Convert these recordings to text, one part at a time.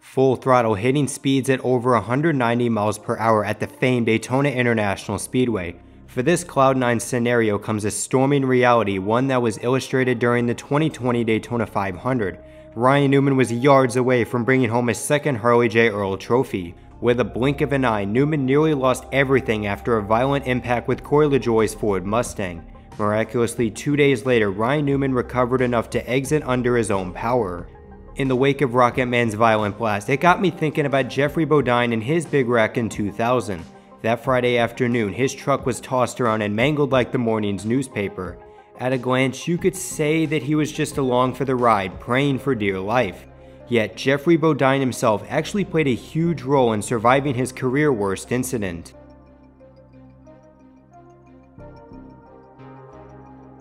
full throttle, hitting speeds at over 190 miles per hour at the famed Daytona International Speedway. For this Cloud9 scenario comes a storming reality, one that was illustrated during the 2020 Daytona 500. Ryan Newman was yards away from bringing home his second Harley J. Earl trophy. With a blink of an eye, Newman nearly lost everything after a violent impact with Corey LaJoie's Ford Mustang. Miraculously, 2 days later, Ryan Newman recovered enough to exit under his own power. In the wake of Rocketman's violent blast, it got me thinking about Geoff Bodine and his big wreck in 2000. That Friday afternoon, his truck was tossed around and mangled like the morning's newspaper. At a glance, you could say that he was just along for the ride, praying for dear life. Yet, Geoff Bodine himself actually played a huge role in surviving his career worst incident.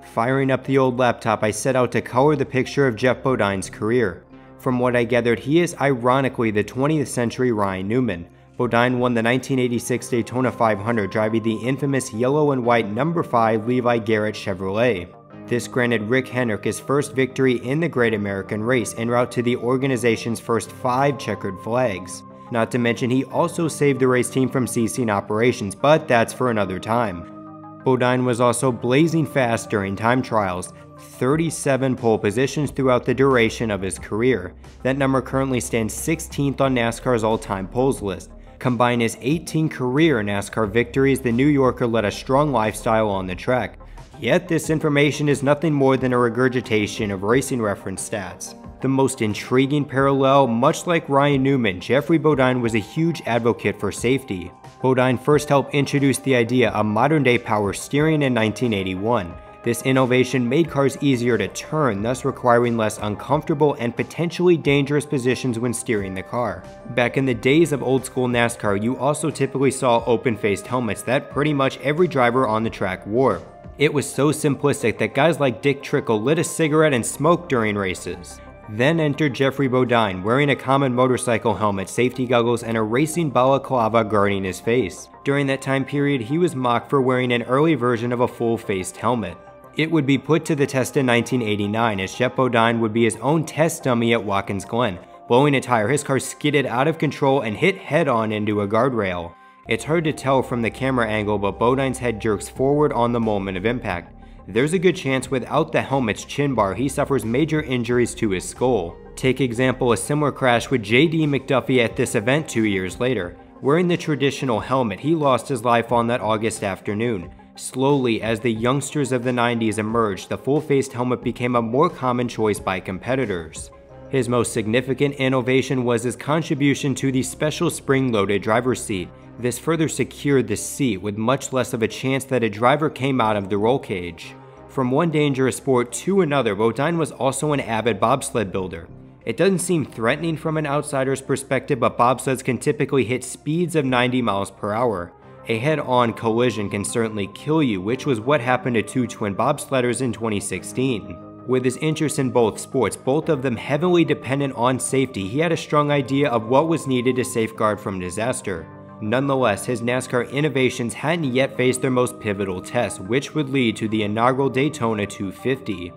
Firing up the old laptop, I set out to color the picture of Geoff Bodine's career. From what I gathered, he is ironically the 20th century Ryan Newman. Bodine won the 1986 Daytona 500 driving the infamous yellow and white number 5 Levi Garrett Chevrolet. This granted Rick Hendrick his first victory in the Great American Race en route to the organization's first 5 checkered flags. Not to mention he also saved the race team from ceasing operations, but that's for another time. Bodine was also blazing fast during time trials, 37 pole positions throughout the duration of his career. That number currently stands 16th on NASCAR's all-time poles list. Combine his 18 career NASCAR victories, the New Yorker led a strong lifestyle on the track. Yet this information is nothing more than a regurgitation of racing reference stats. The most intriguing parallel, much like Ryan Newman, Geoff Bodine was a huge advocate for safety. Bodine first helped introduce the idea of modern-day power steering in 1981. This innovation made cars easier to turn, thus requiring less uncomfortable and potentially dangerous positions when steering the car. Back in the days of old-school NASCAR, you also typically saw open-faced helmets that pretty much every driver on the track wore. It was so simplistic that guys like Dick Trickle lit a cigarette and smoked during races. Then entered Geoff Bodine, wearing a common motorcycle helmet, safety goggles, and a racing balaclava guarding his face. During that time period, he was mocked for wearing an early version of a full-faced helmet. It would be put to the test in 1989 as Geoff Bodine would be his own test dummy at Watkins Glen. Blowing a tire, his car skidded out of control and hit head-on into a guardrail. It's hard to tell from the camera angle, but Bodine's head jerks forward on the moment of impact. There's a good chance without the helmet's chin bar, he suffers major injuries to his skull. Take example, a similar crash with J.D. McDuffie at this event 2 years later. Wearing the traditional helmet, he lost his life on that August afternoon. Slowly, as the youngsters of the 90s emerged, the full-faced helmet became a more common choice by competitors. His most significant innovation was his contribution to the special spring-loaded driver's seat. This further secured the seat with much less of a chance that a driver came out of the roll cage. From one dangerous sport to another, Bodine was also an avid bobsled builder. It doesn't seem threatening from an outsider's perspective, but bobsleds can typically hit speeds of 90 miles per hour. A head-on collision can certainly kill you, which was what happened to 2 twin bobsledders in 2016. With his interest in both sports, both of them heavily dependent on safety, he had a strong idea of what was needed to safeguard from disaster. Nonetheless, his NASCAR innovations hadn't yet faced their most pivotal test, which would lead to the inaugural Daytona 250.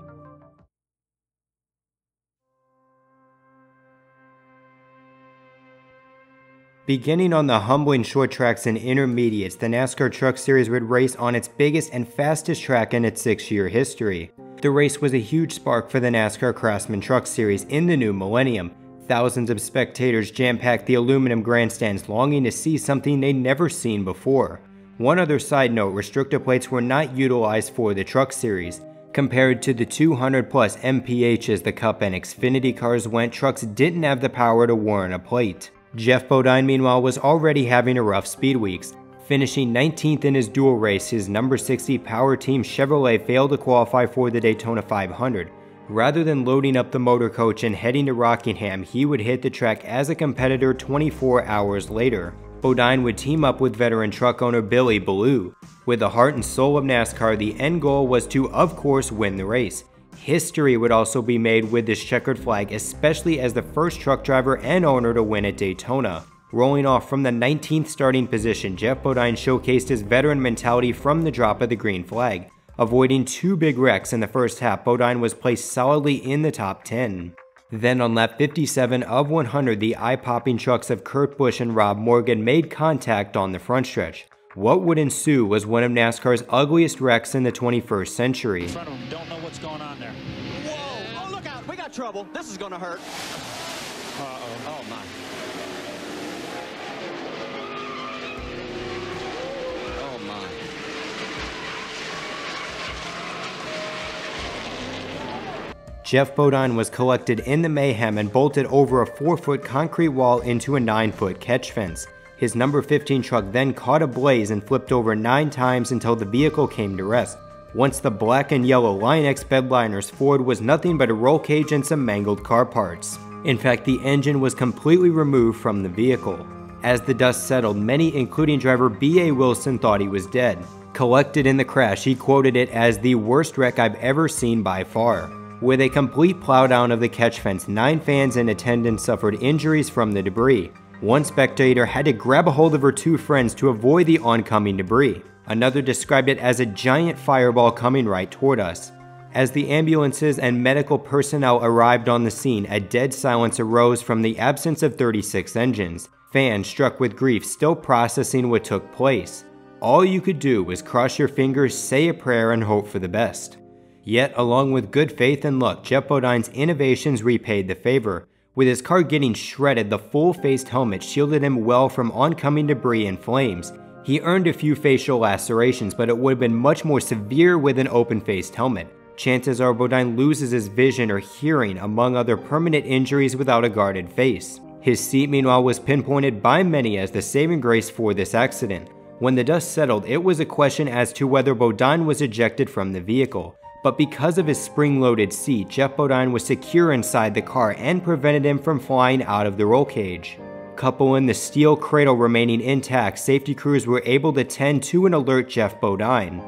Beginning on the humbling short tracks and intermediates, the NASCAR Truck Series would race on its biggest and fastest track in its 6-year history. The race was a huge spark for the NASCAR Craftsman Truck Series in the new millennium. Thousands of spectators jam-packed the aluminum grandstands, longing to see something they'd never seen before. One other side note, restrictor plates were not utilized for the Truck Series. Compared to the 200 plus mph the Cup and Xfinity cars went, trucks didn't have the power to warrant a plate. Geoff Bodine, meanwhile, was already having a rough speed weeks. Finishing 19th in his dual race, his number 60 Power Team Chevrolet failed to qualify for the Daytona 500. Rather than loading up the motor coach and heading to Rockingham, he would hit the track as a competitor 24 hours later. Bodine would team up with veteran truck owner Billy Ballou. With the heart and soul of NASCAR, the end goal was to, of course, win the race. History would also be made with this checkered flag, especially as the first truck driver and owner to win at Daytona. Rolling off from the 19th starting position, Geoff Bodine showcased his veteran mentality from the drop of the green flag. Avoiding 2 big wrecks in the first half, Bodine was placed solidly in the top 10. Then on lap 57 of 100, the eye-popping trucks of Kurt Busch and Rob Morgan made contact on the front stretch. What would ensue was one of NASCAR's ugliest wrecks in the 21st century. In front of them, don't know what's going on there. Whoa! Oh, look out! We got trouble. This is gonna hurt. Uh-oh. Oh my. Oh my. Geoff Bodine was collected in the mayhem and bolted over a 4-foot concrete wall into a 9-foot catch fence. His number 15 truck then caught ablaze and flipped over 9 times until the vehicle came to rest. Once the black and yellow Line X bedliners, Ford was nothing but a roll cage and some mangled car parts. In fact, the engine was completely removed from the vehicle. As the dust settled, many, including driver B.A. Wilson, thought he was dead. Collected in the crash, he quoted it as the worst wreck I've ever seen by far. With a complete plowdown of the catch fence, 9 fans in attendance suffered injuries from the debris. One spectator had to grab a hold of her 2 friends to avoid the oncoming debris. Another described it as a giant fireball coming right toward us. As the ambulances and medical personnel arrived on the scene, a dead silence arose from the absence of 36 engines. Fans, struck with grief, still processing what took place. All you could do was cross your fingers, say a prayer, and hope for the best. Yet, along with good faith and luck, Geoff Bodine's innovations repaid the favor. With his car getting shredded, the full-faced helmet shielded him well from oncoming debris and flames. He earned a few facial lacerations, but it would have been much more severe with an open-faced helmet. Chances are Bodine loses his vision or hearing, among other permanent injuries, without a guarded face. His seat, meanwhile, was pinpointed by many as the saving grace for this accident. When the dust settled, it was a question as to whether Bodine was ejected from the vehicle. But because of his spring-loaded seat, Geoff Bodine was secure inside the car and prevented him from flying out of the roll cage. Couple in the steel cradle remaining intact, safety crews were able to tend to and alert Geoff Bodine.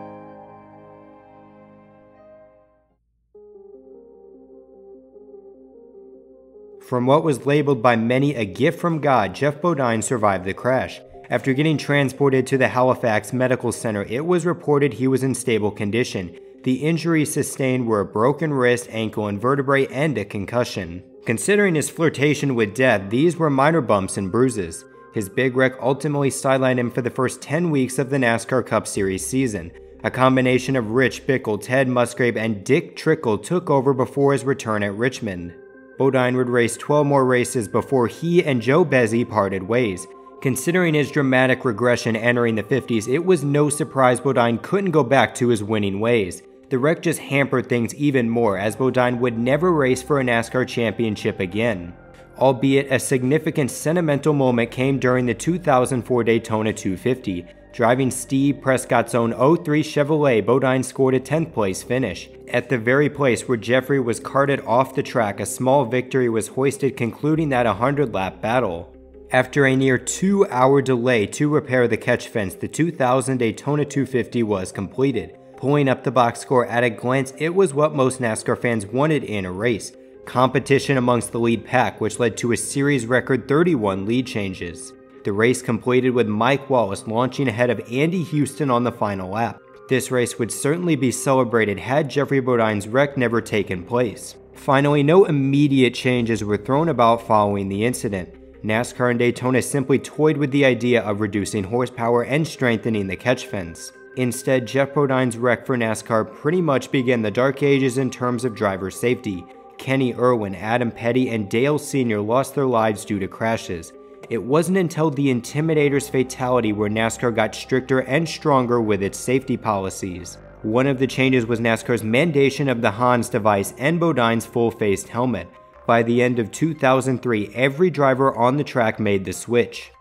From what was labeled by many a gift from God, Geoff Bodine survived the crash. After getting transported to the Halifax Medical Center, it was reported he was in stable condition. The injuries sustained were a broken wrist, ankle, and vertebrae, and a concussion. Considering his flirtation with death, these were minor bumps and bruises. His big wreck ultimately sidelined him for the first 10 weeks of the NASCAR Cup Series season. A combination of Rich Bickle, Ted Musgrave, and Dick Trickle took over before his return at Richmond. Bodine would race 12 more races before he and Joe Bezzi parted ways. Considering his dramatic regression entering the 50s, it was no surprise Bodine couldn't go back to his winning ways. The wreck just hampered things even more, as Bodine would never race for a NASCAR championship again. Albeit a significant sentimental moment came during the 2004 Daytona 250. Driving Steve Prescott's own 03 Chevrolet, Bodine scored a 10th place finish. At the very place where Jeffrey was carted off the track, a small victory was hoisted, concluding that 100-lap battle. After a near 2-hour delay to repair the catch fence, the 2000 Daytona 250 was completed. Pulling up the box score at a glance, it was what most NASCAR fans wanted in a race. Competition amongst the lead pack, which led to a series record 31 lead changes. The race completed with Mike Wallace launching ahead of Andy Houston on the final lap. This race would certainly be celebrated had Jeffrey Bodine's wreck never taken place. Finally, no immediate changes were thrown about following the incident. NASCAR and Daytona simply toyed with the idea of reducing horsepower and strengthening the catch fence. Instead, Geoff Bodine's wreck for NASCAR pretty much began the dark ages in terms of driver safety. Kenny Irwin, Adam Petty, and Dale Sr. lost their lives due to crashes. It wasn't until the Intimidator's fatality where NASCAR got stricter and stronger with its safety policies. One of the changes was NASCAR's mandation of the Hans device and Bodine's full-faced helmet. By the end of 2003, every driver on the track made the switch.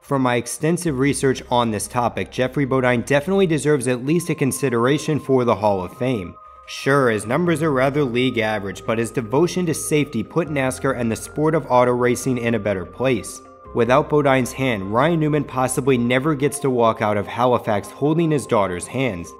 From my extensive research on this topic, Jeffrey Bodine definitely deserves at least a consideration for the Hall of Fame. Sure, his numbers are rather league average, but his devotion to safety put NASCAR and the sport of auto racing in a better place. Without Bodine's hand, Ryan Newman possibly never gets to walk out of Halifax holding his daughter's hands.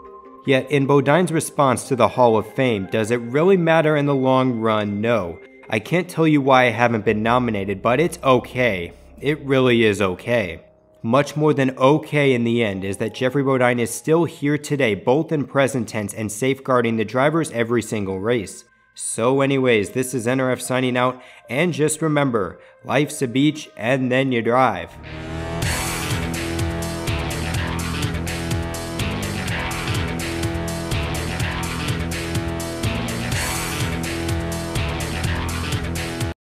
Yet, in Bodine's response to the Hall of Fame, does it really matter in the long run? No. I can't tell you why I haven't been nominated, but it's okay. It really is okay. Much more than okay in the end is that Jeffrey Bodine is still here today, both in present tense and safeguarding the drivers every single race. So anyways, this is NRF signing out, and just remember, life's a beach and then you drive.